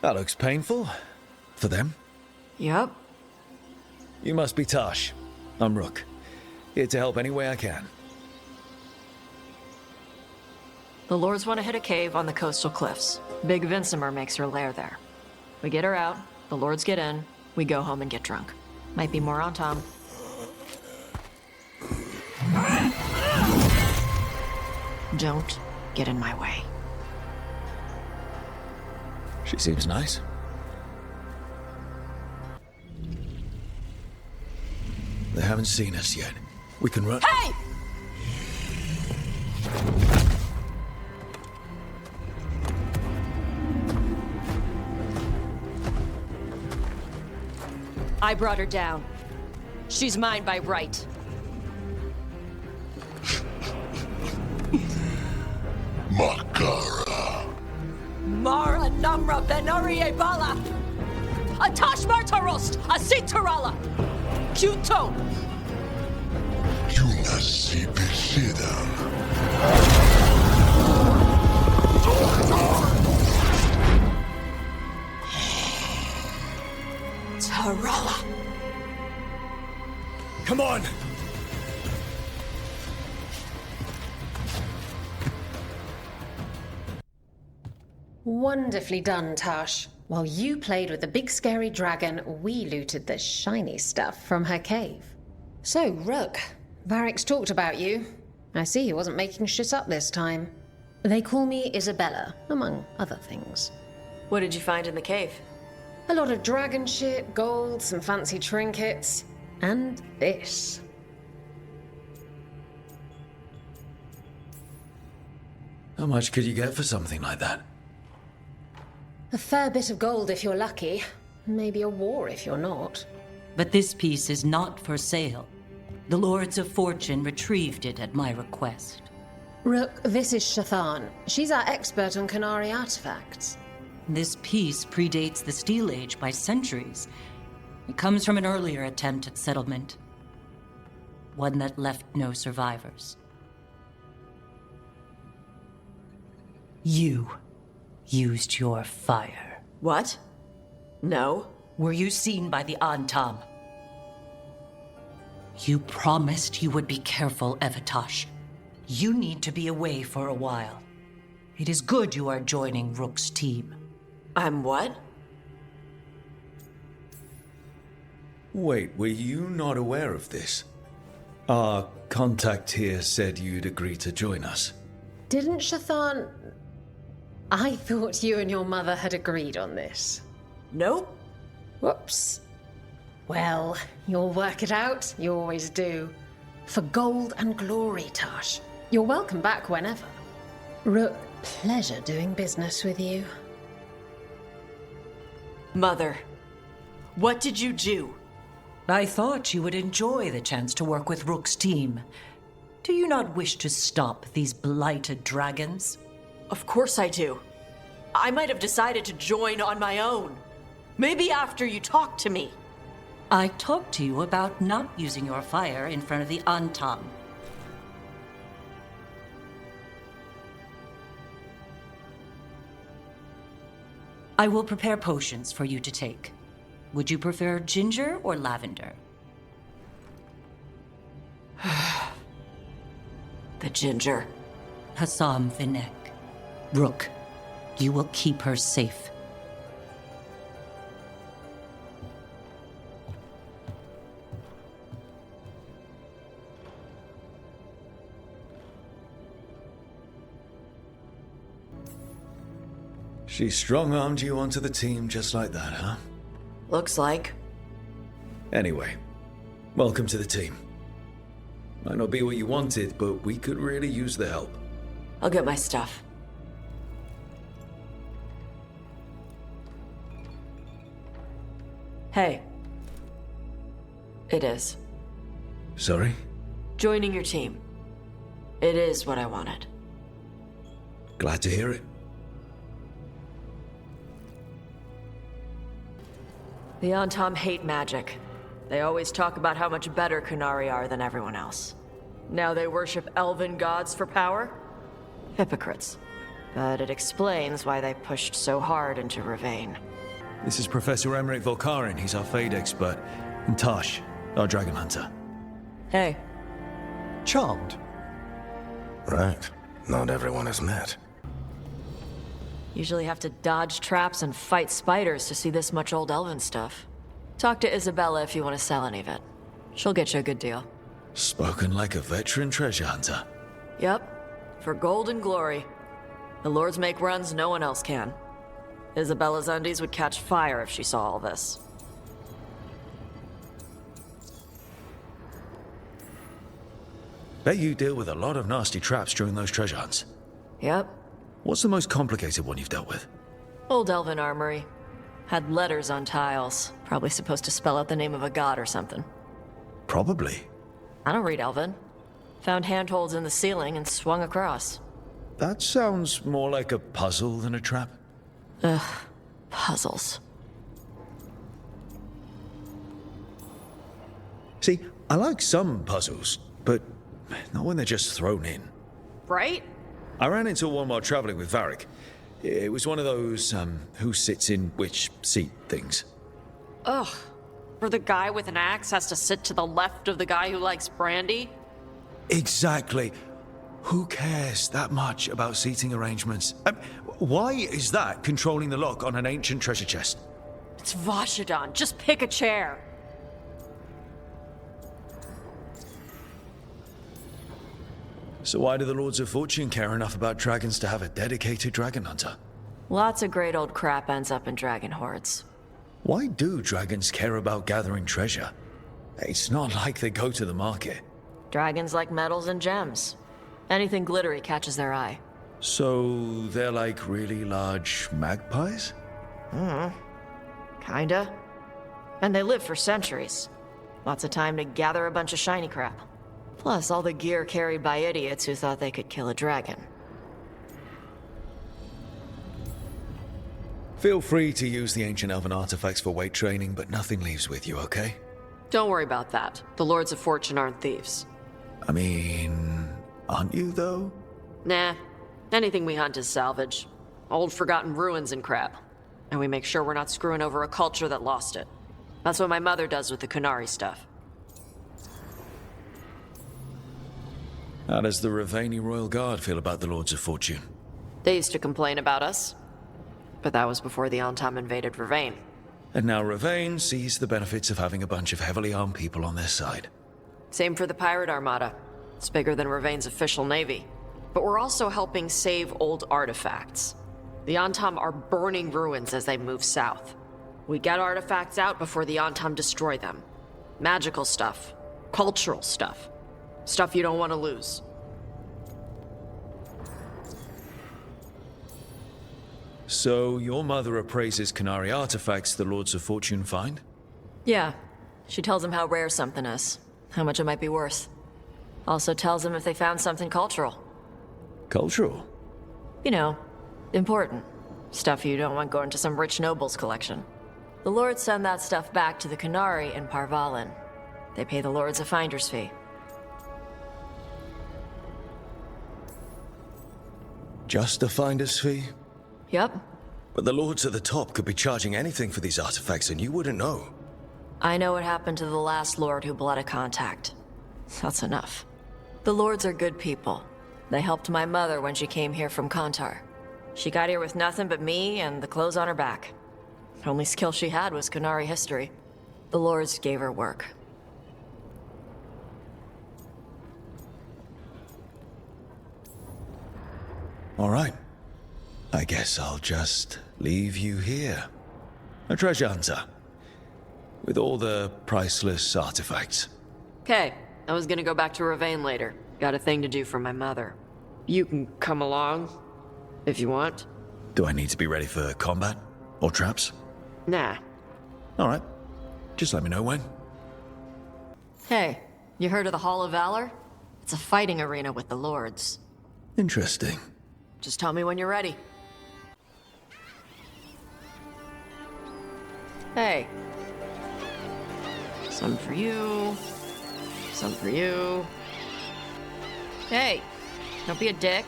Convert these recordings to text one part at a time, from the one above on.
That looks painful. For them. Yup. You must be Taash. I'm Rook. Here to help any way I can. The Lords want to hit a cave on the coastal cliffs. Big Vincimer makes her lair there. We get her out, the Lords get in, we go home and get drunk. Might be more on Tom. Don't get in my way. She seems nice. They haven't seen us yet. We can run. Hey! I brought her down. She's mine by right. Makara. Mara Namra Benarie Bala! A Tashmar Tarost! A Sitarala! Kyuto! Yunasi Bishida. Tarala! Come on! Wonderfully done, Taash. While you played with the big scary dragon, we looted the shiny stuff from her cave. So, Rook, Varric's talked about you. I see he wasn't making shit up this time. They call me Isabella, among other things. What did you find in the cave? A lot of dragon shit, gold, some fancy trinkets, and this. How much could you get for something like that? A fair bit of gold if you're lucky. Maybe a war if you're not. But this piece is not for sale. The Lords of Fortune retrieved it at my request. Rook, this is Shathan. She's our expert on Qunari artifacts. This piece predates the Steel Age by centuries. It comes from an earlier attempt at settlement. One that left no survivors. You used your fire. What? No. Were you seen by the Antam? You promised you would be careful, Evatash. You need to be away for a while. It is good you are joining Rook's team. I'm what? Wait, were you not aware of this? Our contact here said you'd agree to join us. Didn't Shathan... I thought you and your mother had agreed on this. Nope. Whoops. Well, you'll work it out. You always do. For gold and glory, Taash. You're welcome back whenever. Rook, pleasure doing business with you. Mother, what did you do? I thought you would enjoy the chance to work with Rook's team. Do you not wish to stop these blighted dragons? Of course I do. I might have decided to join on my own. Maybe after you talked to me. I talked to you about not using your fire in front of the Antam. I will prepare potions for you to take. Would you prefer ginger or lavender? The ginger. Hassam Vinek. Rook, you will keep her safe. She strong-armed you onto the team just like that, huh? Looks like. Anyway, welcome to the team. Might not be what you wanted, but we could really use the help. I'll get my stuff. Hey. It is. Sorry? Joining your team. It is what I wanted. Glad to hear it. The Antam hate magic. They always talk about how much better Qunari are than everyone else. Now they worship elven gods for power? Hypocrites. But it explains why they pushed so hard into Rivaini. This is Professor Emmrich Volkarin. He's our Fade expert. And Taash, our Dragon Hunter. Hey. Charmed. Right. Not everyone has met. Usually have to dodge traps and fight spiders to see this much old elven stuff. Talk to Isabella if you want to sell any of it. She'll get you a good deal. Spoken like a veteran treasure hunter. Yep. For gold and glory. The lords make runs no one else can. Isabella's undies would catch fire if she saw all this. Bet you deal with a lot of nasty traps during those treasure hunts. Yep. What's the most complicated one you've dealt with? Old elven armory. Had letters on tiles. Probably supposed to spell out the name of a god or something. Probably. I don't read elven. Found handholds in the ceiling and swung across. That sounds more like a puzzle than a trap. Ugh. Puzzles. See, I like some puzzles, but not when they're just thrown in. Right? I ran into one while traveling with Varric. It was one of those, who sits in which seat things. Ugh. Where the guy with an axe has to sit to the left of the guy who likes brandy? Exactly. Who cares that much about seating arrangements? Why is that controlling the lock on an ancient treasure chest? It's Vashidon. Just pick a chair. So why do the Lords of Fortune care enough about dragons to have a dedicated dragon hunter? Lots of great old crap ends up in dragon hordes. Why do dragons care about gathering treasure? It's not like they go to the market. Dragons like metals and gems. Anything glittery catches their eye. So they're like really large magpies? Kinda. And they live for centuries. Lots of time to gather a bunch of shiny crap. Plus all the gear carried by idiots who thought they could kill a dragon. Feel free to use the ancient elven artifacts for weight training, but nothing leaves with you, okay? Don't worry about that. The Lords of Fortune aren't thieves. I mean, aren't you though? Nah. Anything we hunt is salvage. Old forgotten ruins and crap. And we make sure we're not screwing over a culture that lost it. That's what my mother does with the Kunari stuff. How does the Rivaini Royal Guard feel about the Lords of Fortune? They used to complain about us. But that was before the Antam invaded Rivain. And now Rivain sees the benefits of having a bunch of heavily armed people on their side. Same for the Pirate Armada. It's bigger than Rivain's official navy. But we're also helping save old artifacts. The Antam are burning ruins as they move south. We get artifacts out before the Antam destroy them. Magical stuff. Cultural stuff. Stuff you don't want to lose. So your mother appraises Kunari artifacts the Lords of Fortune find? Yeah. She tells them how rare something is. How much it might be worth. Also tells them if they found something cultural. Cultural? You know, important. Stuff you don't want going to some rich noble's collection. The lords send that stuff back to the Kunari in Parvalin. They pay the lords a finder's fee. Just a finder's fee? Yep. But the lords at the top could be charging anything for these artifacts and you wouldn't know. I know what happened to the last lord who bled a contact. That's enough. The lords are good people. They helped my mother when she came here from Kontar. She got here with nothing but me and the clothes on her back. Only skill she had was Kunari history. The lords gave her work. All right. I guess I'll just leave you here. A treasure hunter. With all the priceless artifacts. Okay, I was gonna go back to Rivain later. Got a thing to do for my mother. You can come along, if you want. Do I need to be ready for combat? Or traps? Nah. All right. Just let me know when. Hey, you heard of the Hall of Valor? It's a fighting arena with the lords. Interesting. Just tell me when you're ready. Hey. Some for you. Some for you. Hey, don't be a dick.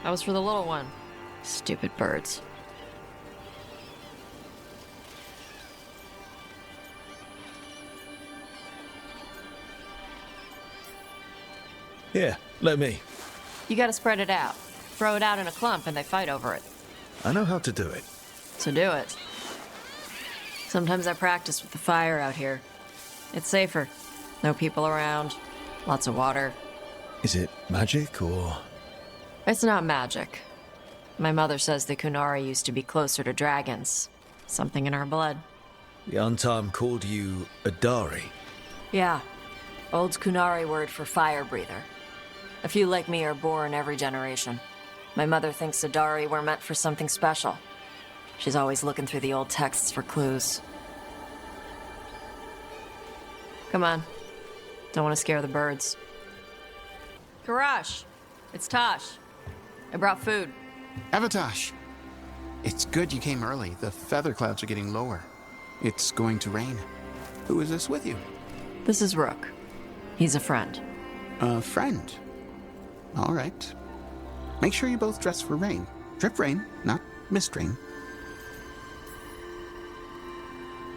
That was for the little one. Stupid birds. Here, let me. You gotta spread it out. Throw it out in a clump and they fight over it. I know how to do it. So do it. Sometimes I practice with the fire out here. It's safer. No people around. Lots of water. Is it magic or... It's not magic. My mother says the Kunari used to be closer to dragons. Something in our blood. The Untarm called you a Dari? Yeah. Old Kunari word for fire breather. A few like me are born every generation. My mother thinks Adari were meant for something special. She's always looking through the old texts for clues. Come on. Don't want to scare the birds. Karash! It's Taash. I brought food. Avatash! It's good you came early. The feather clouds are getting lower. It's going to rain. Who is this with you? This is Rook. He's a friend. A friend? All right. Make sure you both dress for rain. Drip rain, not mist rain.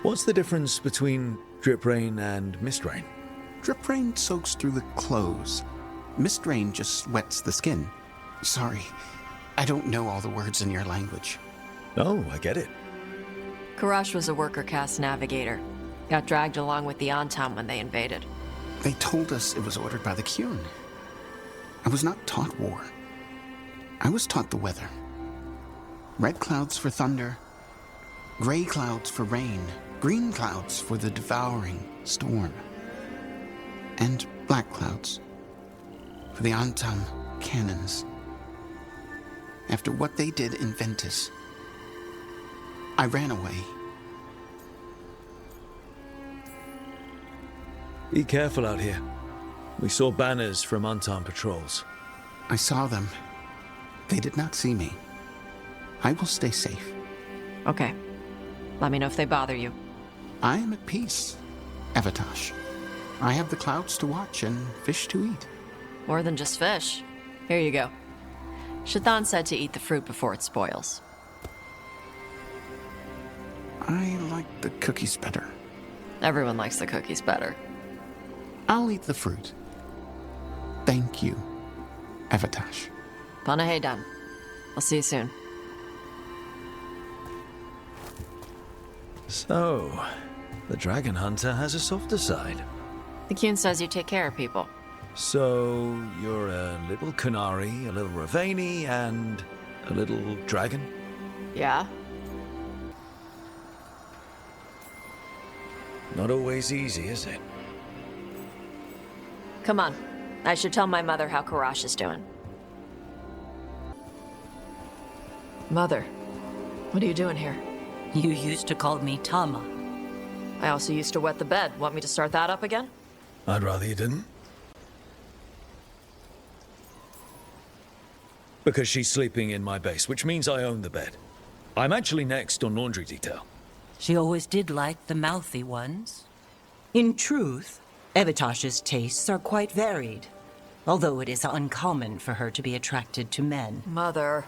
What's the difference between drip rain and mist rain? Drip rain soaks through the clothes. Mist rain just wets the skin. Sorry, I don't know all the words in your language. Oh, I get it. Karash was a worker caste navigator. Got dragged along with the Antam when they invaded. They told us it was ordered by the Kyun. I was not taught war. I was taught the weather. Red clouds for thunder, gray clouds for rain, green clouds for the devouring storm, and black clouds for the Antam cannons. After what they did in Ventus, I ran away. Be careful out here. We saw banners from Untarm patrols. I saw them. They did not see me. I will stay safe. Okay. Let me know if they bother you. I am at peace, Avatash. I have the clouds to watch and fish to eat. More than just fish. Here you go. Shathan said to eat the fruit before it spoils. I like the cookies better. Everyone likes the cookies better. I'll eat the fruit. Thank you, Avatash. Panaheydan. I'll see you soon. So, the dragon hunter has a softer side. The Kyun says you take care of people. So, you're a little Kunari, a little Rivaini, and a little dragon? Yeah? Not always easy, is it? Come on. I should tell my mother how Karash is doing. Mother, what are you doing here? You used to call me Tama. I also used to wet the bed. Want me to start that up again? I'd rather you didn't. Because she's sleeping in my base, which means I own the bed. I'm actually next on laundry detail. She always did like the mouthy ones. In truth, Evitash's tastes are quite varied, although it is uncommon for her to be attracted to men. Mother.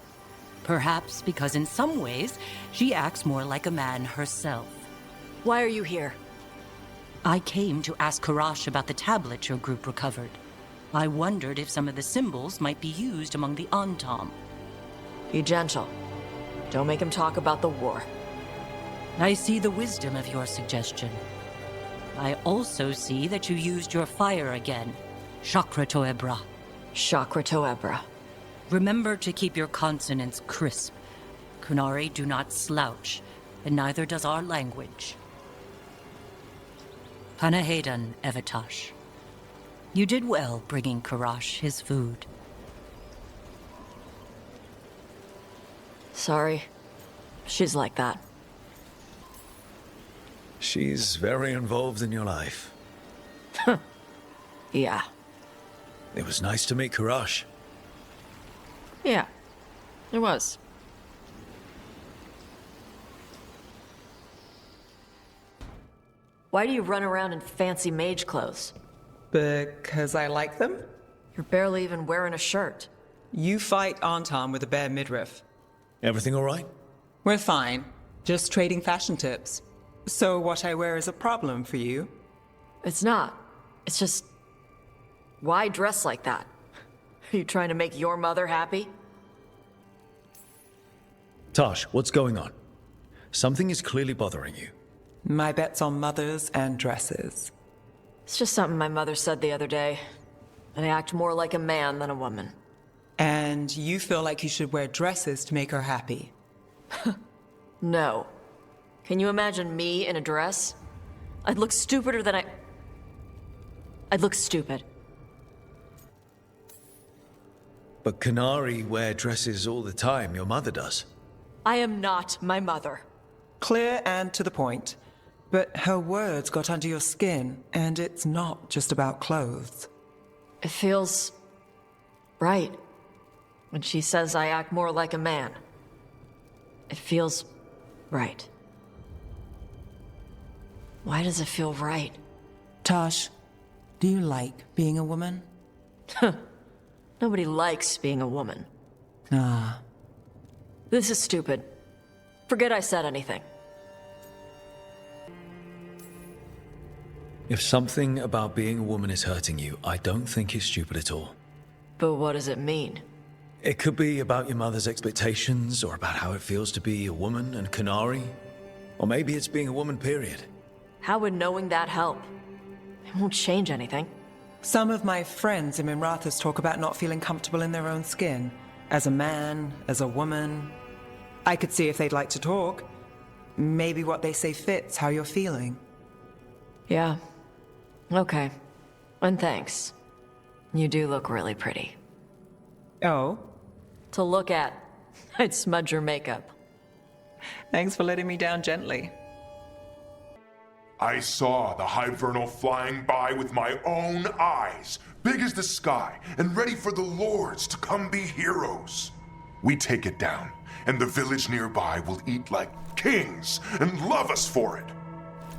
Perhaps because in some ways, she acts more like a man herself. Why are you here? I came to ask Karash about the tablet your group recovered. I wondered if some of the symbols might be used among the Antam. Be gentle. Don't make him talk about the war. I see the wisdom of your suggestion. I also see that you used your fire again, Chakra Toebra. Chakra Toebra. Remember to keep your consonants crisp. Kunari do not slouch, and neither does our language. Panaheydan, Evitash. You did well bringing Karash his food. Sorry. She's like that. She's very involved in your life. Yeah. It was nice to meet Karash. Yeah. It was. Why do you run around in fancy mage clothes? Because I like them? You're barely even wearing a shirt. You fight Antam with a bare midriff. Everything all right? We're fine. Just trading fashion tips. So what I wear is a problem for you? It's not. It's just... Why dress like that? You trying to make your mother happy? Taash, what's going on? Something is clearly bothering you. My bet's on mothers and dresses. It's just something my mother said the other day. I act more like a man than a woman. And you feel like you should wear dresses to make her happy. No. Can you imagine me in a dress? I'd look stupider than I'd look stupid. But Canary wear dresses all the time, your mother does. I am not my mother. Clear and to the point. But her words got under your skin, and it's not just about clothes. It feels right. When she says I act more like a man. It feels right. Why does it feel right? Taash, do you like being a woman? Nobody likes being a woman. Ah. This is stupid. Forget I said anything. If something about being a woman is hurting you, I don't think it's stupid at all. But what does it mean? It could be about your mother's expectations, or about how it feels to be a woman and Canary. Or maybe it's being a woman, period. How would knowing that help? It won't change anything. Some of my friends in Minrathous talk about not feeling comfortable in their own skin. As a man, as a woman. I could see if they'd like to talk. Maybe what they say fits how you're feeling. Yeah. Okay. And thanks. You do look really pretty. Oh? To look at, I'd smudge your makeup. Thanks for letting me down gently. I saw the Hivernal flying by with my own eyes, big as the sky, and ready for the lords to come be heroes. We take it down, and the village nearby will eat like kings and love us for it.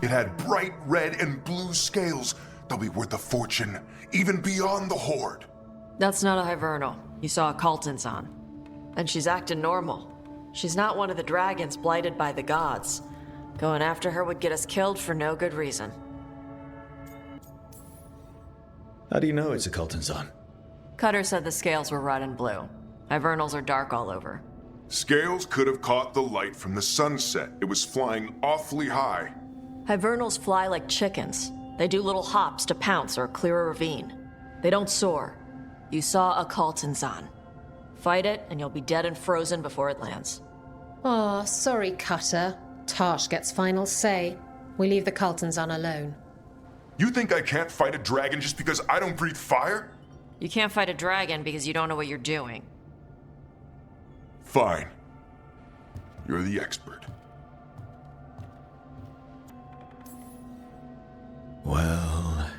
It had bright red and blue scales. They'll be worth a fortune, even beyond the Horde. That's not a Hivernal. You saw a Kalten's on. And she's acting normal. She's not one of the dragons blighted by the gods. Going after her would get us killed for no good reason. How do you know it's a Coltonzon? Cutter said the scales were red and blue. Hivernals are dark all over. Scales could have caught the light from the sunset. It was flying awfully high. Hivernals fly like chickens. They do little hops to pounce or clear a ravine. They don't soar. You saw a Kaltenzon. Fight it, and you'll be dead and frozen before it lands. Aw, sorry, Cutter. Taash gets final say. We leave the Kaltenzon alone. You think I can't fight a dragon just because I don't breathe fire? You can't fight a dragon because you don't know what you're doing. Fine. You're the expert. Well,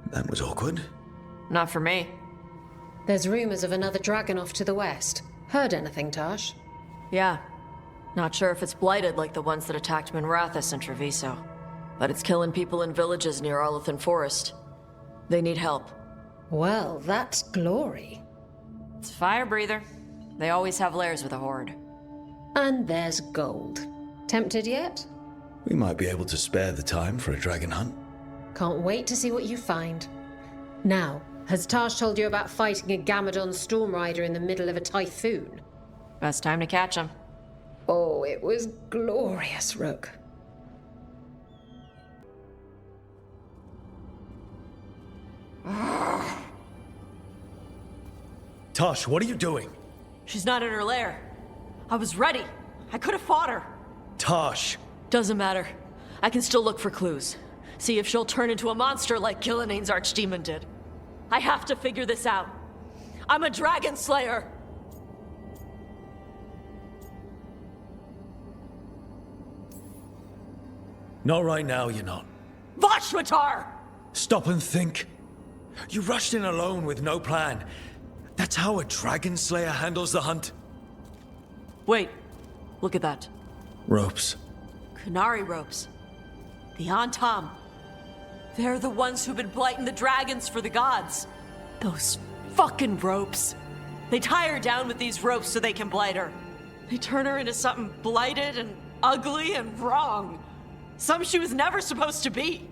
that was awkward. Not for me. There's rumors of another dragon off to the west. Heard anything, Taash? Yeah. Not sure if it's blighted like the ones that attacked Minrathous and Treviso. But it's killing people in villages near Arlethan Forest. They need help. Well, that's glory. It's a fire breather. They always have lairs with a horde. And there's gold. Tempted yet? We might be able to spare the time for a dragon hunt. Can't wait to see what you find. Now, has Taash told you about fighting a Gamadon storm rider in the middle of a typhoon? Best time to catch him. Oh, it was glorious, Rook. Taash, what are you doing? She's not in her lair. I was ready. I could have fought her. Taash! Doesn't matter. I can still look for clues. See if she'll turn into a monster like Gillineane's archdemon did. I have to figure this out. I'm a dragon slayer! Not right now, you're not. Vashwatar! Stop and think. You rushed in alone with no plan. That's how a dragon slayer handles the hunt. Wait. Look at that. Ropes. Canary ropes. The Antam. They're the ones who've been blighting the dragons for the gods. Those fucking ropes. They tie her down with these ropes so they can blight her. They turn her into something blighted and ugly and wrong. Some she was never supposed to be.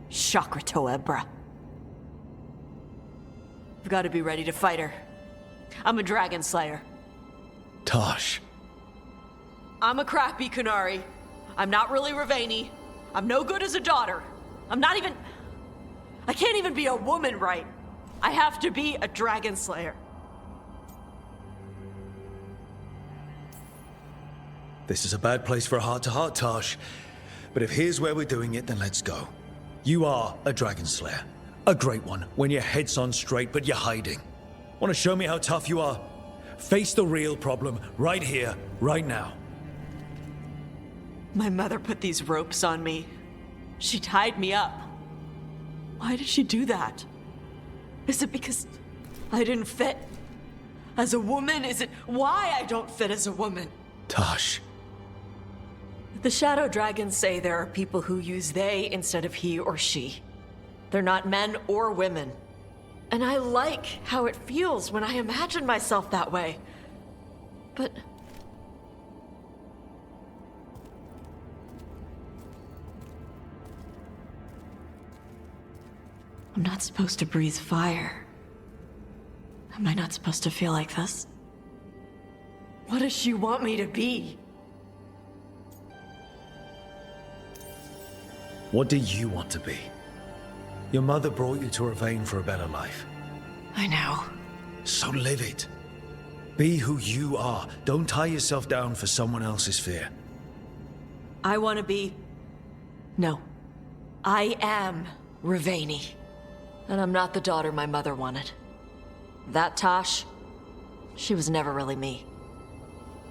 Chakratoebra. I've got to be ready to fight her. I'm a dragon slayer. Taash. I'm a crappy Kunari. I'm not really Rivaini. I'm no good as a daughter. I can't even be a woman right. I have to be a dragon slayer. This is a bad place for a heart-to-heart, Taash. But if here's where we're doing it, then let's go. You are a dragon slayer. A great one, when your head's on straight, but you're hiding. Want to show me how tough you are? Face the real problem, right here, right now. My mother put these ropes on me. She tied me up. Why did she do that? Is it because I didn't fit as a woman? Is it why I don't fit as a woman? Taash. The Shadow Dragons say there are people who use they instead of he or she. They're not men or women. And I like how it feels when I imagine myself that way. But I'm not supposed to breathe fire. Am I not supposed to feel like this? What does she want me to be? What do you want to be? Your mother brought you to Rivaini for a better life. I know. So live it. Be who you are. Don't tie yourself down for someone else's fear. I want to be... No. I am Rivaini. And I'm not the daughter my mother wanted. That Taash, she was never really me.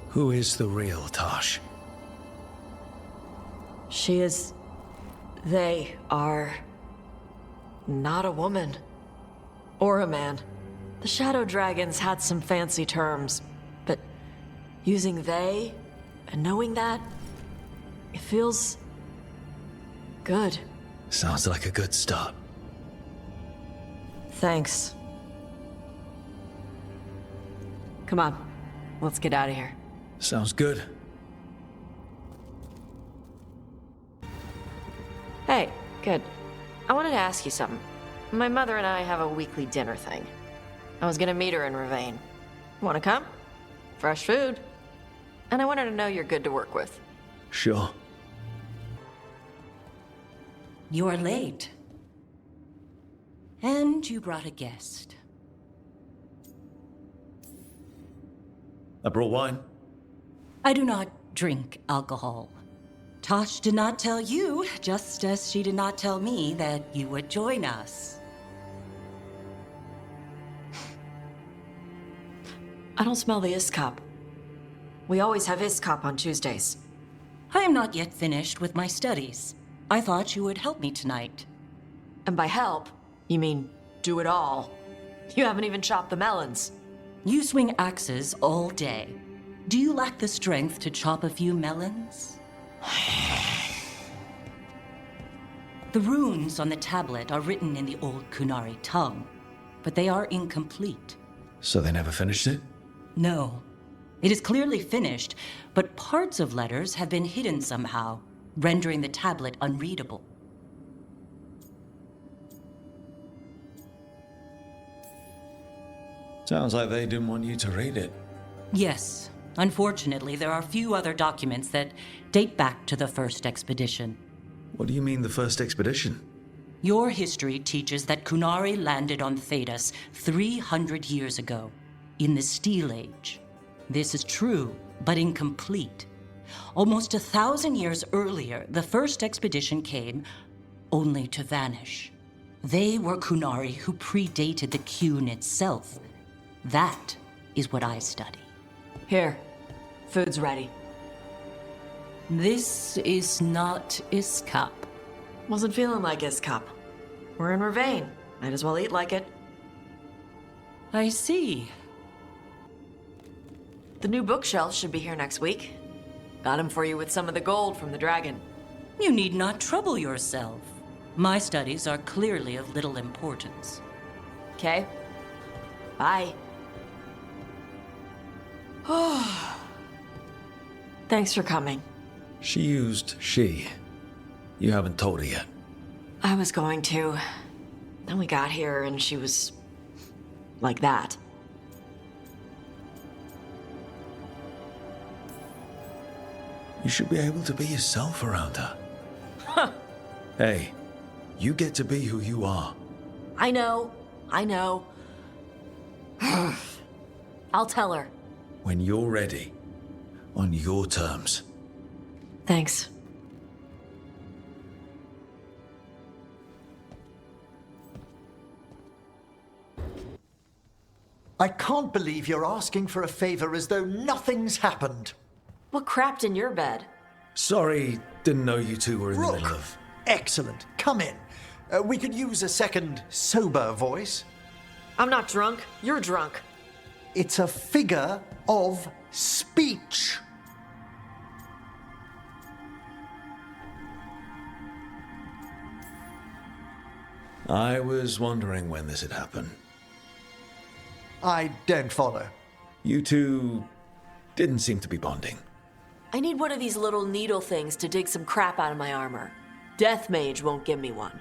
Who is the real Taash? She is... They are... not a woman. Or a man. The Shadow Dragons had some fancy terms, but using they and knowing that, it feels... good. Sounds like a good start. Thanks. Come on, let's get out of here. Sounds good. Hey, good. I wanted to ask you something. My mother and I have a weekly dinner thing. I was gonna meet her in Rivaini. Wanna come? Fresh food. And I wanted to know you're good to work with. Sure. You're late. And you brought a guest. I brought wine. I do not drink alcohol. Taash did not tell you, just as she did not tell me that you would join us. I don't smell the Iskop. We always have Iskop on Tuesdays. I am not yet finished with my studies. I thought you would help me tonight. And by help, you mean do it all. You haven't even chopped the melons. You swing axes all day. Do you lack the strength to chop a few melons? The runes on the tablet are written in the old Kunari tongue, but they are incomplete. So they never finished it? No. It is clearly finished, but parts of letters have been hidden somehow, rendering the tablet unreadable. Sounds like they didn't want you to read it. Yes. Unfortunately, there are few other documents that date back to the first expedition. What do you mean, the first expedition? Your history teaches that Kunari landed on Thedas 300 years ago, in the Steel Age. This is true, but incomplete. Almost 1,000 years earlier, the first expedition came, only to vanish. They were Kunari who predated the Qun itself. That is what I study. Here, food's ready. This is not Iskop. Wasn't feeling like Iskop. We're in Rivaini. Might as well eat like it. I see. The new bookshelf should be here next week. Got him for you with some of the gold from the dragon. You need not trouble yourself. My studies are clearly of little importance. Okay. Bye. Thanks for coming. She used she. You haven't told her yet. I was going to. Then we got here and she was Like that. You should be able to be yourself around her. Hey, you get to be who you are. I know. I'll tell her. When you're ready. On your terms. Thanks. I can't believe you're asking for a favor as though nothing's happened. What crapped in your bed? Sorry, didn't know you two were in the Rook! middle of... Excellent. Come in. We could use a second sober voice. I'm not drunk. You're drunk. It's a figure of speech. I was wondering when this had happened. I don't follow. You two didn't seem to be bonding. I need one of these little needle things to dig some crap out of my armor. Death Mage won't give me one.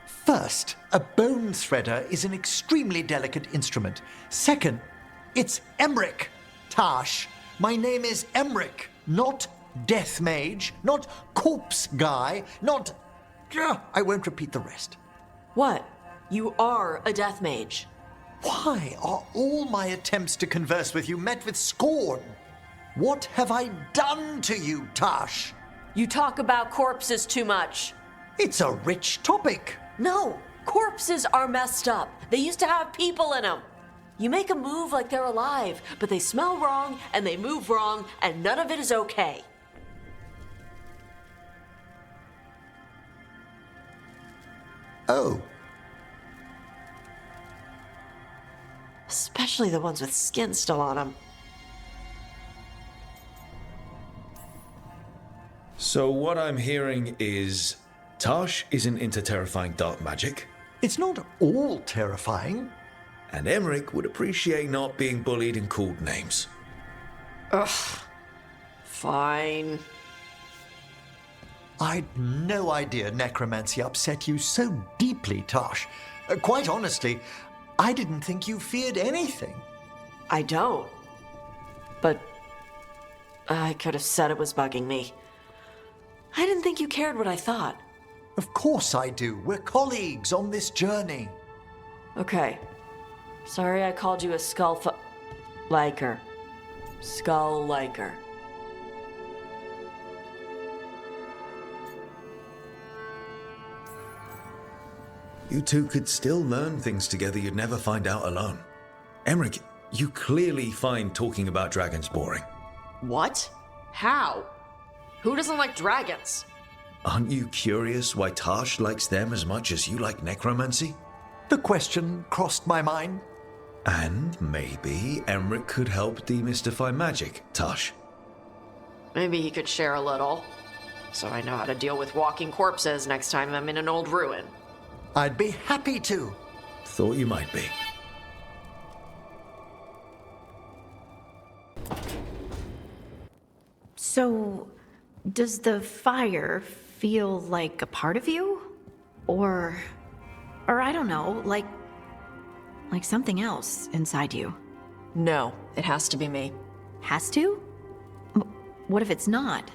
First, a bone threader is an extremely delicate instrument. Second, it's Emmrich. Taash, my name is Emmrich, not Death Mage, not Corpse Guy, not... I won't repeat the rest. What? You are a Death Mage. Why are all my attempts to converse with you met with scorn? What have I done to you, Taash? You talk about corpses too much. It's a rich topic. No, corpses are messed up. They used to have people in them. You make them move like they're alive, but they smell wrong and they move wrong, and none of it is okay. Oh. Especially the ones with skin still on them. So what I'm hearing is... Taash isn't into terrifying dark magic. It's not all terrifying. And Emmrich would appreciate not being bullied and called names. Ugh. Fine. I'd no idea necromancy upset you so deeply, Taash. Quite honestly, I didn't think you feared anything. I don't. But I could have said it was bugging me. I didn't think you cared what I thought. Of course I do. We're colleagues on this journey. Okay. Sorry I called you a liker. Skull liker. You two could still learn things together you'd never find out alone. Emmrich, you clearly find talking about dragons boring. What? How? Who doesn't like dragons? Aren't you curious why Taash likes them as much as you like necromancy? The question crossed my mind. And maybe Emmrich could help demystify magic, Taash. Maybe he could share a little, so I know how to deal with walking corpses next time I'm in an old ruin. I'd be happy to. Thought you might be. So, does the fire feel like a part of you? Or I don't know, like something else inside you? No, it has to be me. Has to? What if it's not?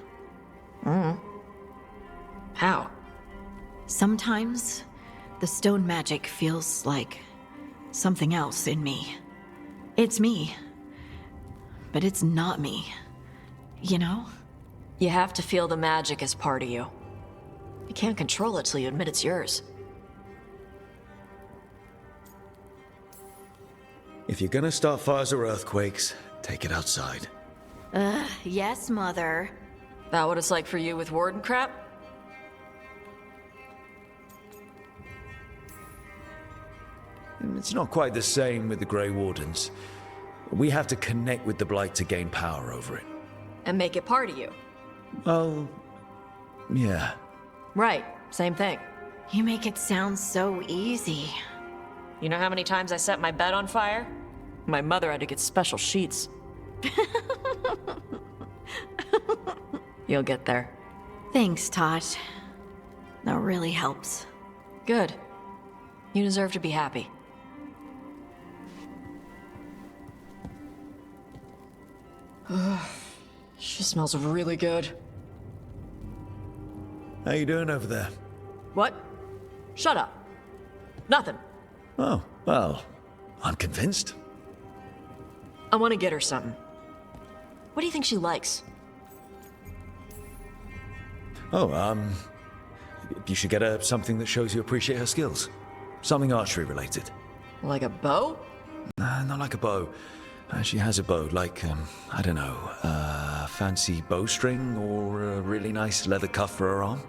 How? Sometimes the stone magic feels like something else in me. It's me, but it's not me. You know? You have to feel the magic as part of you. You can't control it till you admit it's yours. If you're gonna start fires or earthquakes, take it outside. Yes, Mother. That what it's like for you with warden crap? It's not quite the same with the Grey Wardens. We have to connect with the Blight to gain power over it. And make it part of you. Well, yeah. Right, same thing. You make it sound so easy. You know how many times I set my bed on fire? My mother had to get special sheets. You'll get there. Thanks, Taash. That really helps. Good. You deserve to be happy. She smells really good. How you doing over there? What? Shut up. Nothing. Oh, well, I'm convinced. I want to get her something. What do you think she likes? Oh, you should get her something that shows you appreciate her skills. Something archery related. Like a bow? Nah, not like a bow. She has a bow, like, I don't know, fancy bowstring or a really nice leather cuff for her arm.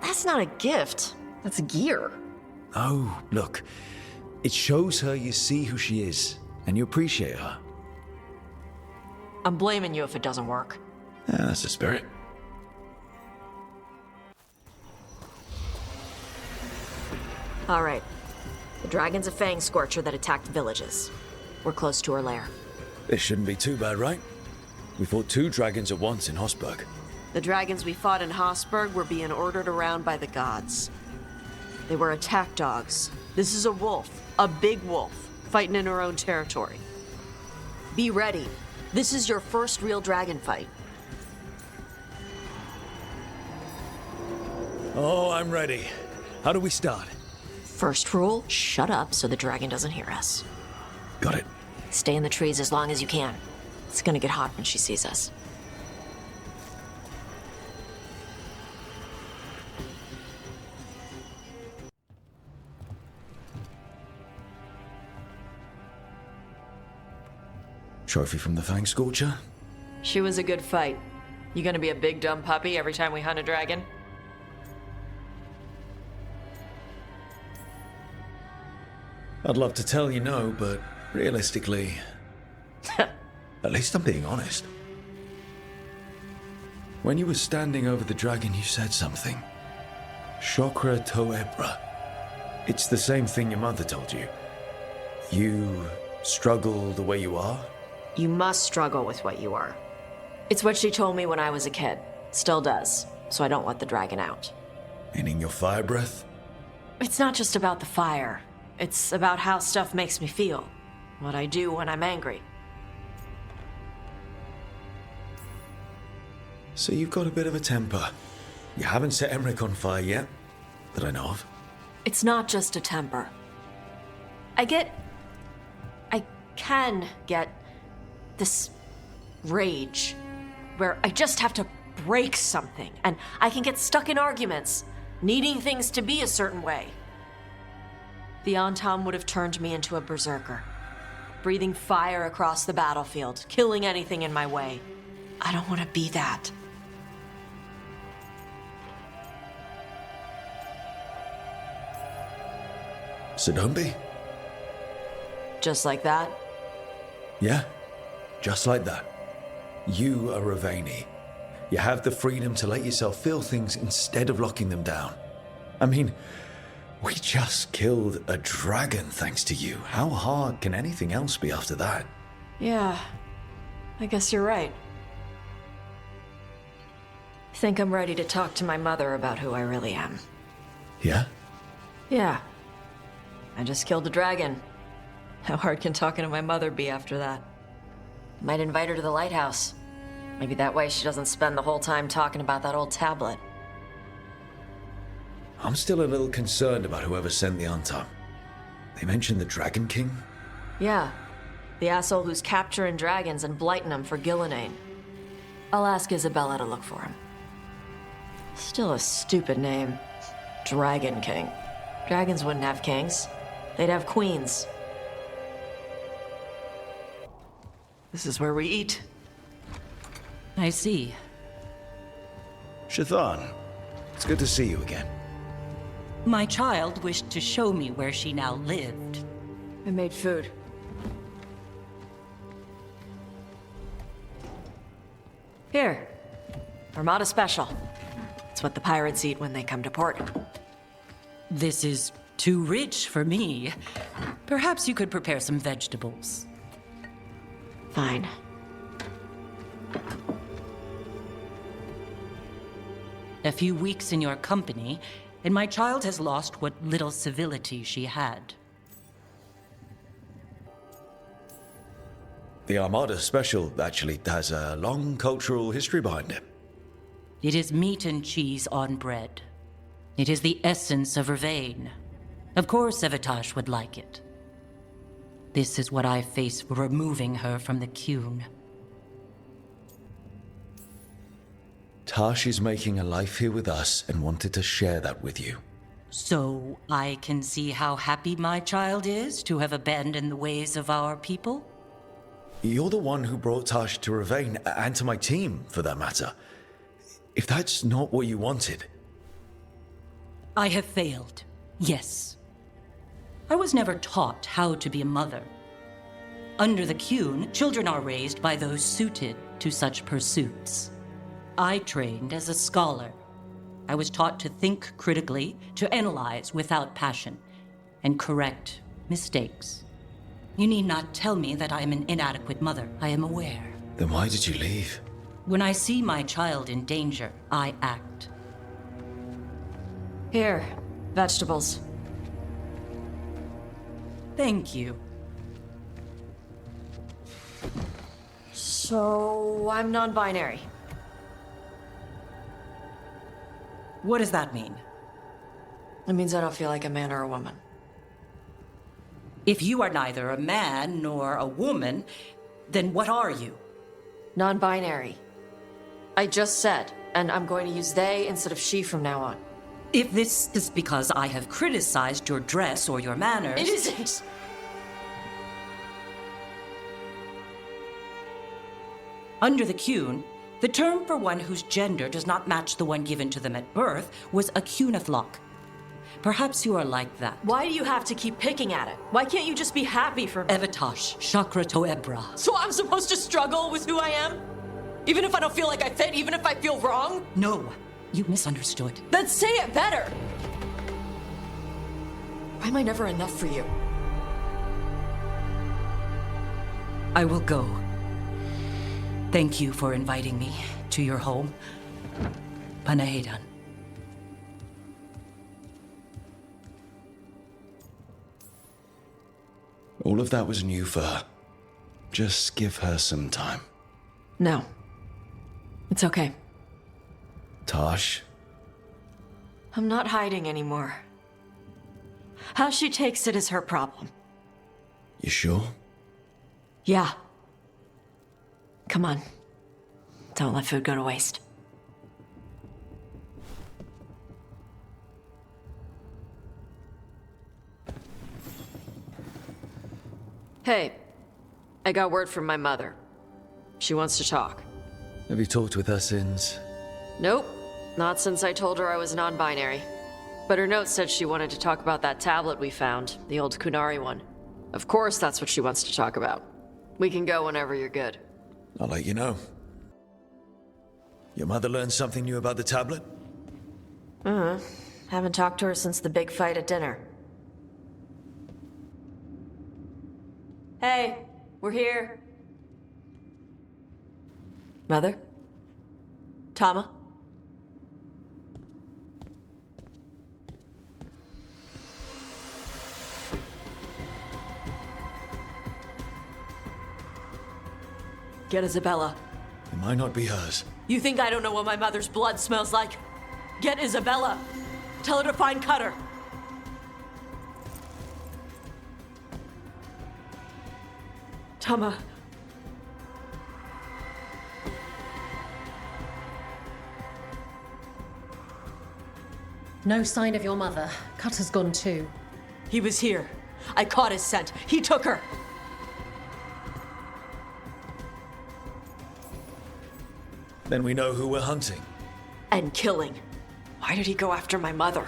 That's not a gift. That's gear. Oh, look. It shows her you see who she is, and you appreciate her. I'm blaming you if it doesn't work. Yeah, that's the spirit. All right. The dragon's a fang scorcher that attacked villages. We're close to her lair. This shouldn't be too bad, right? We fought 2 dragons at once in Hosberg. The dragons we fought in Hosberg were being ordered around by the gods. They were attack dogs. This is a wolf, a big wolf, fighting in her own territory. Be ready. This is your first real dragon fight. Oh, I'm ready. How do we start? First rule, shut up so the dragon doesn't hear us. Got it. Stay in the trees as long as you can. It's gonna get hot when she sees us. Trophy from the Fang Scorcher? She was a good fight. You gonna be a big dumb puppy every time we hunt a dragon? I'd love to tell you no, but realistically... At least I'm being honest. When you were standing over the dragon, you said something. Chokra to Ebra. It's the same thing your mother told you. You struggle the way you are? You must struggle with what you are. It's what she told me when I was a kid. Still does, so I don't let the dragon out. Meaning your fire breath? It's not just about the fire. It's about how stuff makes me feel. What I do when I'm angry. So you've got a bit of a temper. You haven't set Emmrich on fire yet, that I know of. It's not just a temper. I can get this rage where I just have to break something, and I can get stuck in arguments, needing things to be a certain way. The Antam would have turned me into a berserker, breathing fire across the battlefield, killing anything in my way. I don't want to be that. So don't be. Just like that? Yeah, just like that. You are Rivaini. You have the freedom to let yourself feel things instead of locking them down. I mean, we just killed a dragon thanks to you. How hard can anything else be after that? Yeah, I guess you're right. Think I'm ready to talk to my mother about who I really am. Yeah? Yeah. I just killed a dragon. How hard can talking to my mother be after that? Might invite her to the lighthouse. Maybe that way she doesn't spend the whole time talking about that old tablet. I'm still a little concerned about whoever sent the Antam. They mentioned the Dragon King? Yeah. The asshole who's capturing dragons and blighting them for Gillinane. I'll ask Isabella to look for him. Still a stupid name. Dragon King. Dragons wouldn't have kings. They'd have queens. This is where we eat. I see. Shathan, it's good to see you again. My child wished to show me where she now lived. I made food. Here. Armada Special. It's what the pirates eat when they come to port. This is too rich for me. Perhaps you could prepare some vegetables. Fine. A few weeks in your company, and my child has lost what little civility she had. The Armada Special actually has a long cultural history behind it. It is meat and cheese on bread. It is the essence of Rivain. Of course Evitash would like it. This is what I face for removing her from the Qun. Taash is making a life here with us and wanted to share that with you. So I can see how happy my child is to have abandoned the ways of our people? You're the one who brought Taash to Rivain, and to my team, for that matter. If that's not what you wanted... I have failed, yes. I was never taught how to be a mother. Under the Qun, children are raised by those suited to such pursuits. I trained as a scholar. I was taught to think critically, to analyze without passion, and correct mistakes. You need not tell me that I am an inadequate mother. I am aware. Then why did you leave? When I see my child in danger, I act. Here, vegetables. Thank you. So, I'm non-binary. What does that mean? It means I don't feel like a man or a woman. If you are neither a man nor a woman, then what are you? Non-binary. I just said, and I'm going to use they instead of she from now on. If this is because I have criticized your dress or your manners... It isn't! Under the Qun, the term for one whose gender does not match the one given to them at birth was a Qunathlok. Perhaps you are like that. Why do you have to keep picking at it? Why can't you just be happy for me? Evitash, Chakra Toebra. So I'm supposed to struggle with who I am? Even if I don't feel like I fit, even if I feel wrong? No, you misunderstood. Then say it better! Why am I never enough for you? I will go. Thank you for inviting me to your home. Panahedan. All of that was new for her. Just give her some time. No. It's okay. Taash? I'm not hiding anymore. How she takes it is her problem. You sure? Yeah. Come on. Don't let food go to waste. Hey, I got word from my mother. She wants to talk. Have you talked with her since? Nope, not since I told her I was non-binary. But her note said she wanted to talk about that tablet we found, the old Kunari one. Of course that's what she wants to talk about. We can go whenever you're good. I'll let you know. Your mother learned something new about the tablet? Haven't talked to her since the big fight at dinner. Hey, we're here. Mother? Tama? Get Isabella. It might not be hers. You think I don't know what my mother's blood smells like? Get Isabella. Tell her to find Cutter. Tama. No sign of your mother. Cutter's gone too. He was here. I caught his scent. He took her. Then we know who we're hunting. And killing. Why did he go after my mother?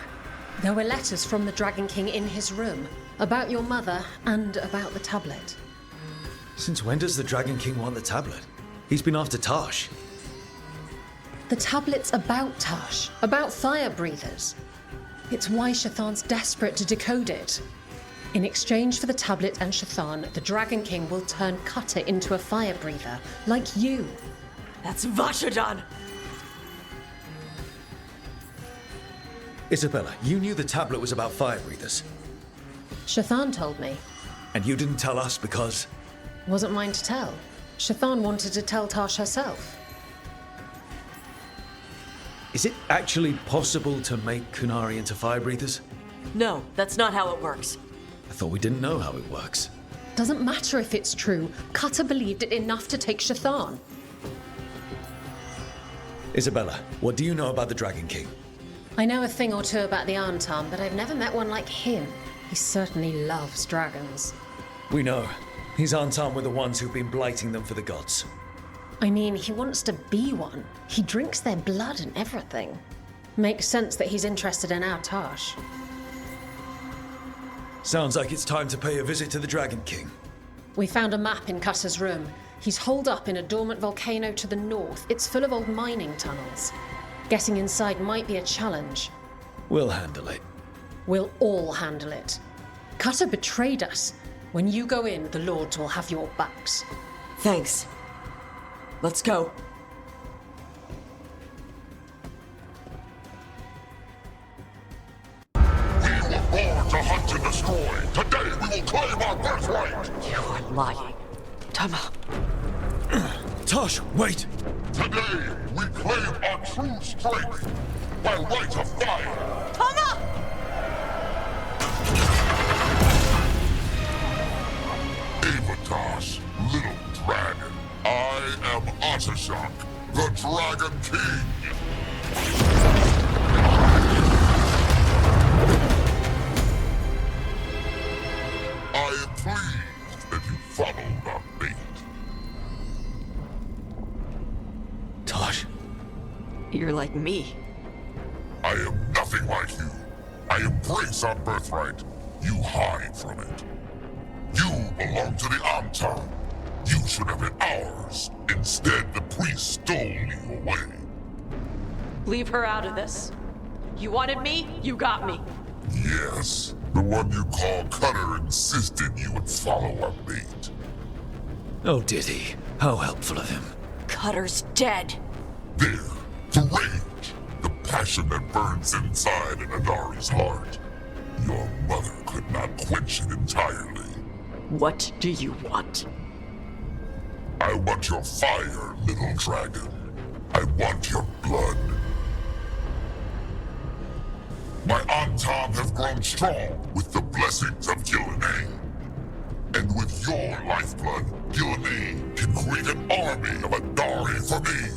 There were letters from the Dragon King in his room about your mother and about the tablet. Since when does the Dragon King want the tablet? He's been after Taash. The tablet's about Taash, about fire breathers. It's why Shathan's desperate to decode it. In exchange for the tablet and Shathan, the Dragon King will turn Cutter into a fire breather, like you. That's Vashadan! Isabella, you knew the tablet was about fire breathers. Shathan told me. And you didn't tell us because... Wasn't mine to tell. Shathan wanted to tell Taash herself. Is it actually possible to make Kunari into fire breathers? No, that's not how it works. I thought we didn't know how it works. Doesn't matter if it's true. Cutter believed it enough to take Shathan. Isabella, what do you know about the Dragon King? I know a thing or two about the Arntam, but I've never met one like him. He certainly loves dragons. We know. His Arntam were the ones who've been blighting them for the gods. I mean, he wants to be one. He drinks their blood and everything. Makes sense that he's interested in our Taash. Sounds like it's time to pay a visit to the Dragon King. We found a map in Cutter's room. He's holed up in a dormant volcano to the north. It's full of old mining tunnels. Getting inside might be a challenge. We'll handle it. We'll all handle it. Cutter betrayed us. When you go in, the Lords will have your backs. Thanks. Let's go. We were born to hunt and destroy. Today we will claim our birthright. You are lying. Tama. Taash, wait! Today we claim our true strength by right of fire. Tama! Taash, little dragon. I am Atashok, the Dragon King. I am pleased that you followed our bait. Taash. You're like me. I am nothing like you. I embrace our birthright. You hide from it. You belong to the Arntam. You should have been ours. Instead, the priest stole you away. Leave her out of this. You wanted me, you got me. Yes, the one you call Cutter insisted you would follow our bait. Oh, did he? How helpful of him. Cutter's dead. There, the rage, the passion that burns inside an Adari's heart. Your mother could not quench it entirely. What do you want? I want your fire, little dragon. I want your blood. My Arntam have grown strong with the blessings of Gillenay. And with your lifeblood, Gillenay can create an army of Adari for me.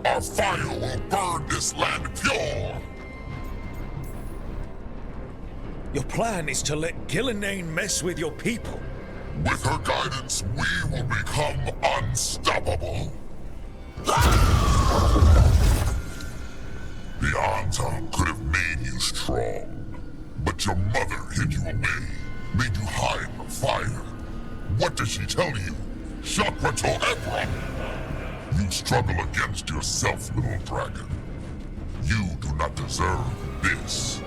Our fire will burn this land pure. Your plan is to let Gillenay mess with your people. With her guidance, we will become unstoppable. The Arntam could have made you strong, but your mother hid you away, made you hide the fire. What does she tell you? Chakra to Ebra! You struggle against yourself, little dragon. You do not deserve this.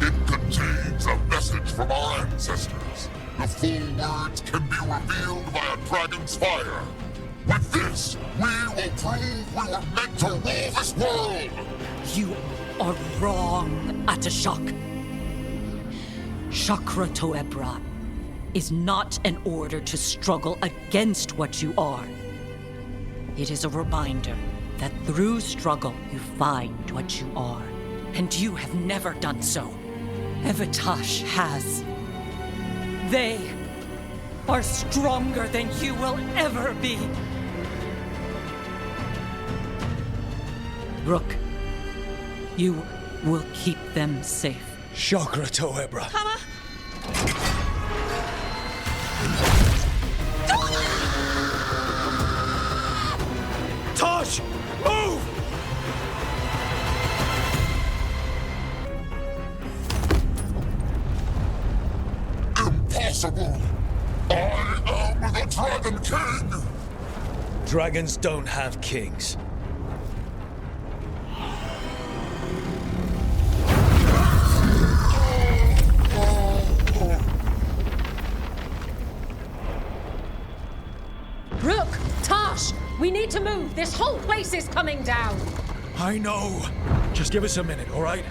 It contains a message from our ancestors. The full words can be revealed by a dragon's fire. With this, we will prove we were meant to rule this world! You are wrong, Atashok. Chakra Toebra is not an order to struggle against what you are. It is a reminder that through struggle you find what you are. And you have never done so. Evatash has. They are stronger than you will ever be. Rook, you will keep them safe. Chakra Toebra. Taash! Move! Impossible! I am the Dragon King! Dragons don't have kings. Rook! Taash! We need to move! This whole place is coming down! I know. Just give us a minute, all right?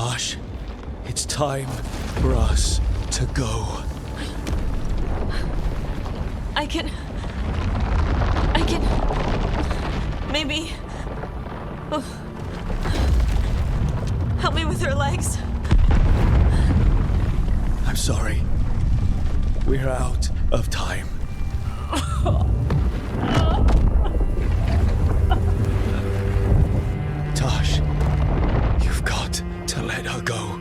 Taash, it's time for us to go. I can... Maybe... Oh. Help me with her legs. I'm sorry. We're out of time. Taash, you've got to let her go.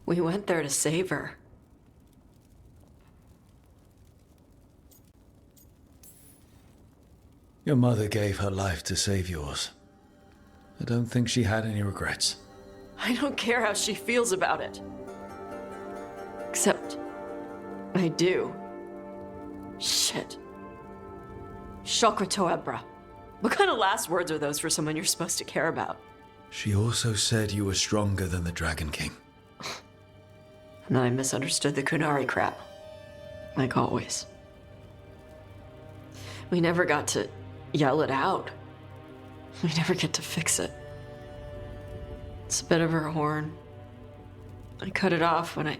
We went there to save her. Your mother gave her life to save yours. I don't think she had any regrets. I don't care how she feels about it. Except, I do. Shit. Shokrato Ebra. What kind of last words are those for someone you're supposed to care about? She also said you were stronger than the Dragon King. And then I misunderstood the Kunari crap. Like always. We never got to yell it out. We never get to fix it. It's a bit of her horn. I cut it off when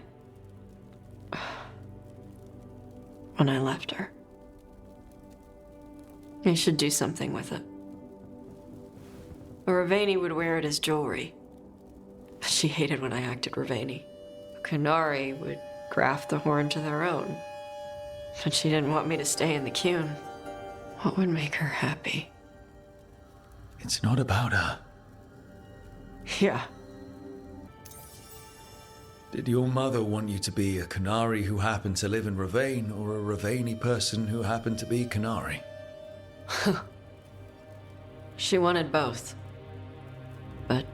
I left her. I should do something with it. Rivaini would wear it as jewelry. But she hated when I acted Rivaini. Kunari would graft the horn to their own. But she didn't want me to stay in the Qun. What would make her happy? It's not about her. Yeah. Did your mother want you to be a Kunari who happened to live in Rivain, or a Rivaini person who happened to be Kunari? She wanted both. But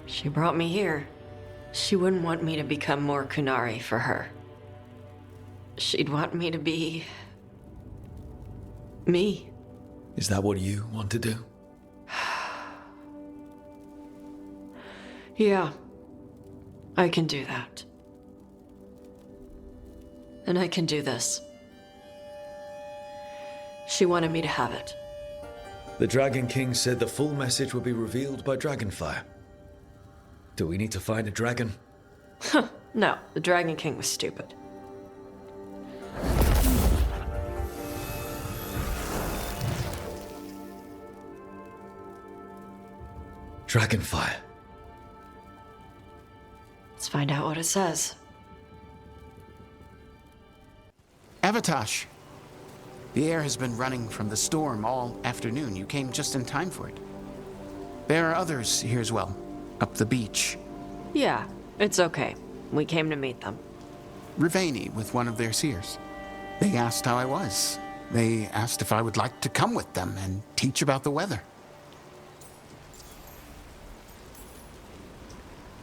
she brought me here. She wouldn't want me to become more Kunari for her. She'd want me to be... me. Is that what you want to do? Yeah. I can do that. And I can do this. She wanted me to have it. The Dragon King said the full message will be revealed by Dragonfire. Do we need to find a dragon? No, the Dragon King was stupid. Dragonfire. Let's find out what it says. Avatash. The air has been running from the storm all afternoon. You came just in time for it. There are others here as well, up the beach. Yeah, it's okay. We came to meet them. Rivaini with one of their seers. They asked how I was. They asked if I would like to come with them and teach about the weather.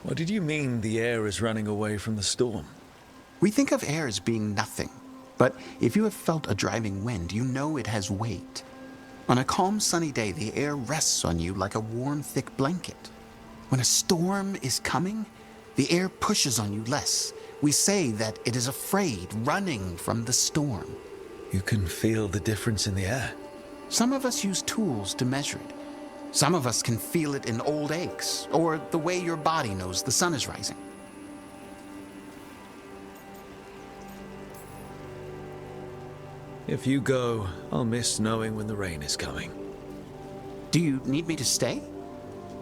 What did you mean the air is running away from the storm? We think of air as being nothing. But if you have felt a driving wind, you know it has weight. On a calm, sunny day, the air rests on you like a warm, thick blanket. When a storm is coming, the air pushes on you less. We say that it is afraid, running from the storm. You can feel the difference in the air. Some of us use tools to measure it. Some of us can feel it in old aches, or the way your body knows the sun is rising. If you go, I'll miss knowing when the rain is coming. Do you need me to stay?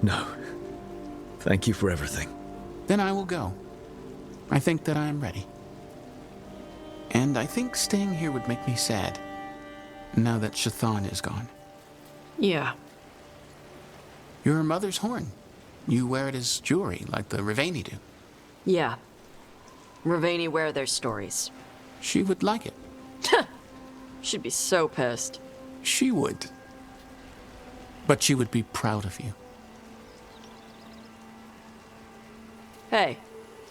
No. Thank you for everything. Then I will go. I think that I am ready. And I think staying here would make me sad, now that Shathan is gone. Yeah. Your mother's horn. You wear it as jewelry, like the Rivaini do. Yeah. Rivaini wear their stories. She would like it. She'd be so pissed. She would. But she would be proud of you. Hey,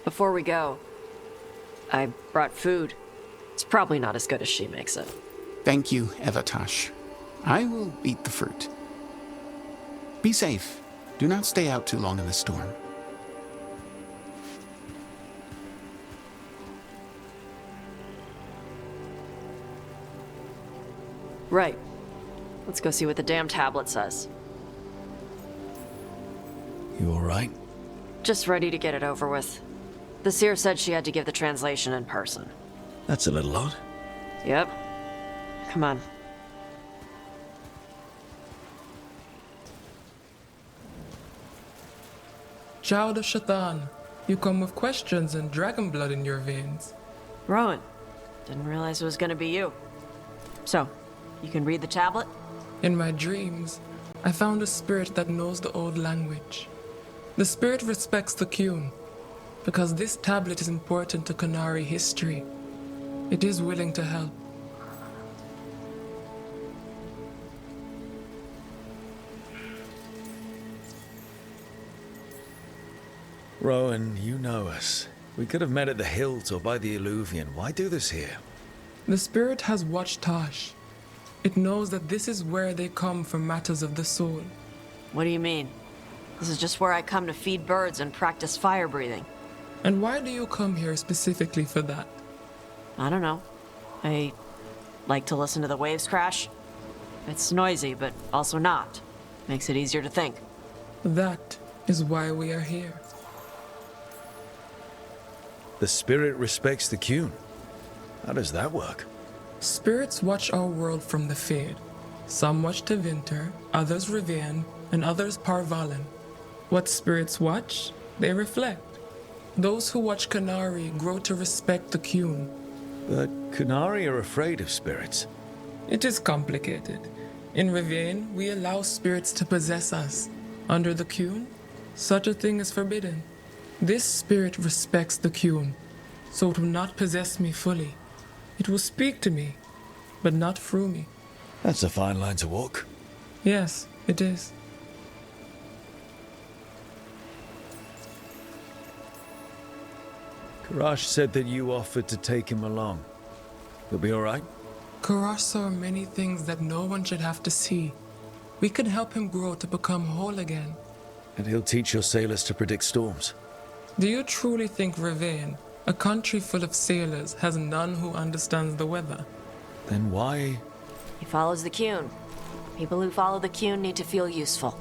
before we go, I brought food. It's probably not as good as she makes it. Thank you, Taash. I will eat the fruit. Be safe. Do not stay out too long in the storm. Right. Let's go see what the damn tablet says. You alright? Just ready to get it over with. The seer said she had to give the translation in person. That's a little odd. Yep. Come on. Child of Shaitan, you come with questions and dragon blood in your veins. Rowan. Didn't realize it was gonna be you. So, you can read the tablet? In my dreams, I found a spirit that knows the old language. The spirit respects the Qun, because this tablet is important to Qunari history. It is willing to help. Rowan, you know us. We could have met at the Hilt or by the Alluvian. Why do this here? The spirit has watched Taash. It knows that this is where they come for matters of the soul. What do you mean? This is just where I come to feed birds and practice fire breathing. And why do you come here specifically for that? I don't know. I like to listen to the waves crash. It's noisy, but also not. Makes it easier to think. That is why we are here. The spirit respects the Qun. How does that work? Spirits watch our world from the Fade. Some watch Tevinter, others Rivain, and others Parvalen. What spirits watch, they reflect. Those who watch Qunari grow to respect the Qun. But Qunari are afraid of spirits. It is complicated. In Rivain, we allow spirits to possess us. Under the Qun, such a thing is forbidden. This spirit respects the Qun, so it will not possess me fully. It will speak to me, but not through me. That's a fine line to walk. Yes, it is. Karash said that you offered to take him along. He'll be alright? Karash saw many things that no one should have to see. We could help him grow to become whole again. And he'll teach your sailors to predict storms. Do you truly think Rivain, a country full of sailors, has none who understands the weather? Then why? He follows the Qun. People who follow the Qun need to feel useful.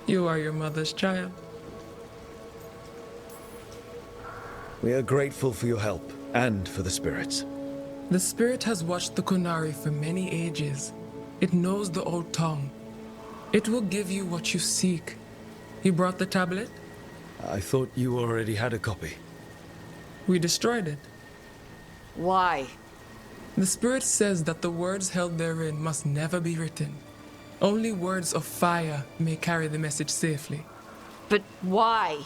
You are your mother's child. We are grateful for your help, and for the spirits. The spirit has watched the Qunari for many ages. It knows the old tongue. It will give you what you seek. You brought the tablet? I thought you already had a copy. We destroyed it. Why? The spirit says that the words held therein must never be written. Only words of fire may carry the message safely. But why?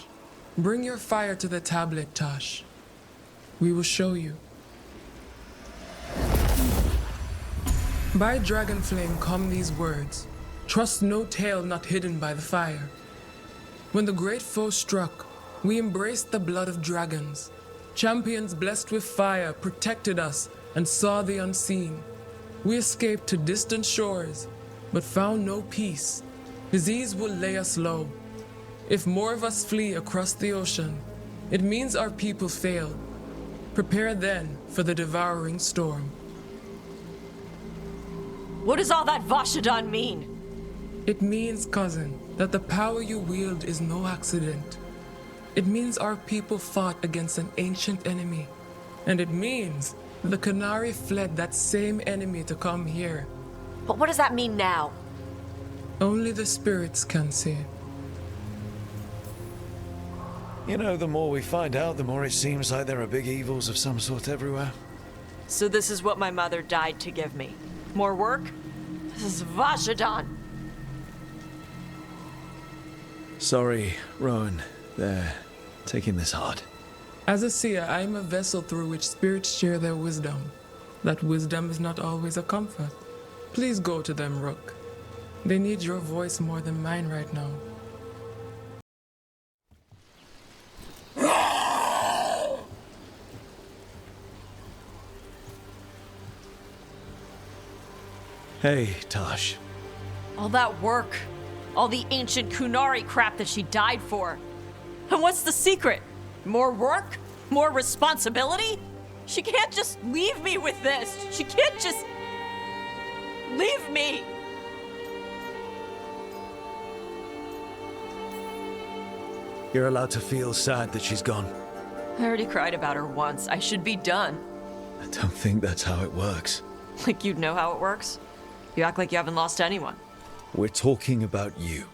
Bring your fire to the tablet, Taash. We will show you. By dragon flame come these words. Trust no tale not hidden by the fire. When the great foe struck, we embraced the blood of dragons. Champions blessed with fire protected us and saw the unseen. We escaped to distant shores, but found no peace. Disease will lay us low. If more of us flee across the ocean, it means our people failed. Prepare then for the devouring storm. What does all that Vashadan mean? It means, cousin, that the power you wield is no accident. It means our people fought against an ancient enemy. And it means the Qunari fled that same enemy to come here. But what does that mean now? Only the spirits can say. You know, the more we find out, the more it seems like there are big evils of some sort everywhere. So this is what my mother died to give me. More work? This is Vashadan. Sorry, Rowan. They're taking this hard. As a seer, I am a vessel through which spirits share their wisdom. That wisdom is not always a comfort. Please go to them, Rook. They need your voice more than mine right now. Hey, Taash. All that work, all the ancient Kunari crap that she died for. And what's the secret? More work? More responsibility? She can't just leave me with this. She can't just leave me. You're allowed to feel sad that she's gone. I already cried about her once. I should be done. I don't think that's how it works. Like you'd know how it works? You act like you haven't lost anyone. We're talking about you.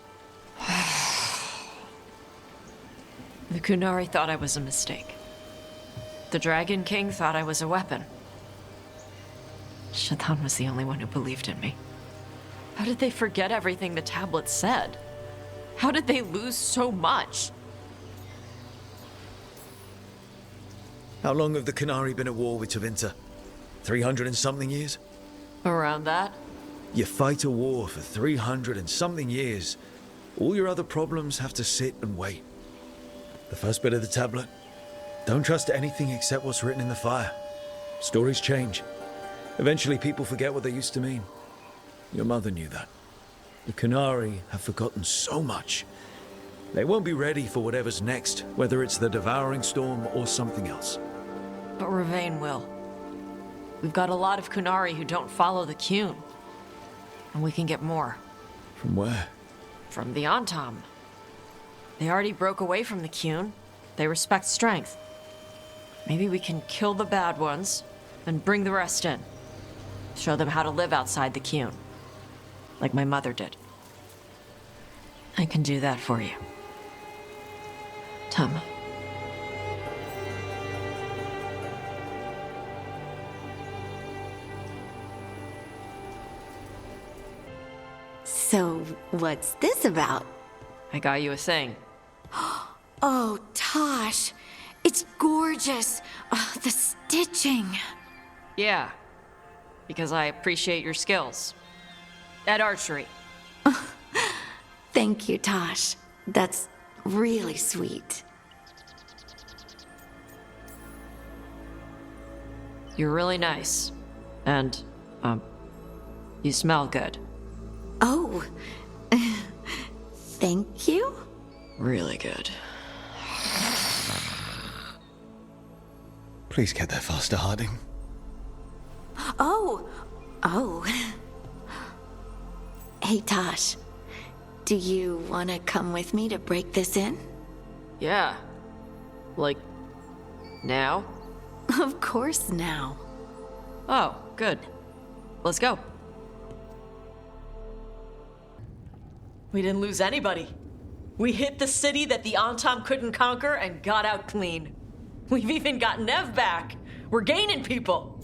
The Kunari thought I was a mistake. The Dragon King thought I was a weapon. Shaitan was the only one who believed in me. How did they forget everything the tablets said? How did they lose so much? How long have the Kunari been at war with Tevinter? 300 and something years? Around that? You fight a war for 300 and something years. All your other problems have to sit and wait. The first bit of the tablet. Don't trust anything except what's written in the fire. Stories change. Eventually people forget what they used to mean. Your mother knew that. The Kunari have forgotten so much. They won't be ready for whatever's next, whether it's the Devouring Storm or something else. But Rivain will. We've got a lot of Kunari who don't follow the Qun. And we can get more. From where? From the Antam. They already broke away from the Qun. They respect strength. Maybe we can kill the bad ones, and bring the rest in. Show them how to live outside the Qun. Like my mother did. I can do that for you. Tama. So, what's this about? I got you a thing. Oh, Taash. It's gorgeous. Oh, the stitching. Yeah. Because I appreciate your skills. At archery. Thank you, Taash. That's really sweet. You're really nice. And, you smell good. Oh. Thank you? Really good. Please get there faster, Harding. Oh. Hey, Taash. Do you want to come with me to break this in? Yeah. Like, now? Of course now. Oh, good. Let's go. We didn't lose anybody. We hit the city that the Antam couldn't conquer and got out clean. We've even got Neve back. We're gaining people.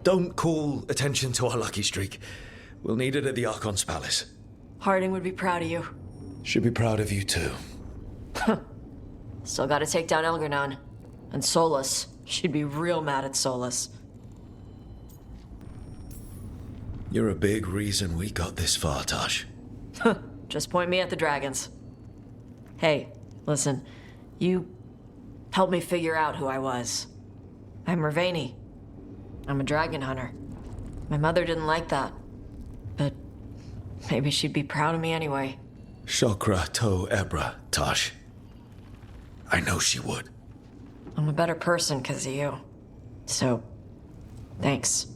Don't call attention to our lucky streak. We'll need it at the Archon's palace. Harding would be proud of you. Should be proud of you too. Still gotta take down Elgernon. And Solus. She'd be real mad at Solus. You're a big reason we got this far, Taash. Just point me at the dragons. Hey, listen. You helped me figure out who I was. I'm Rivaini. I'm a dragon hunter. My mother didn't like that. But maybe she'd be proud of me anyway. Shokra to Ebra, Taash. I know she would. I'm a better person because of you. So, thanks.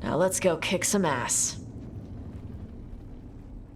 Now let's go kick some ass.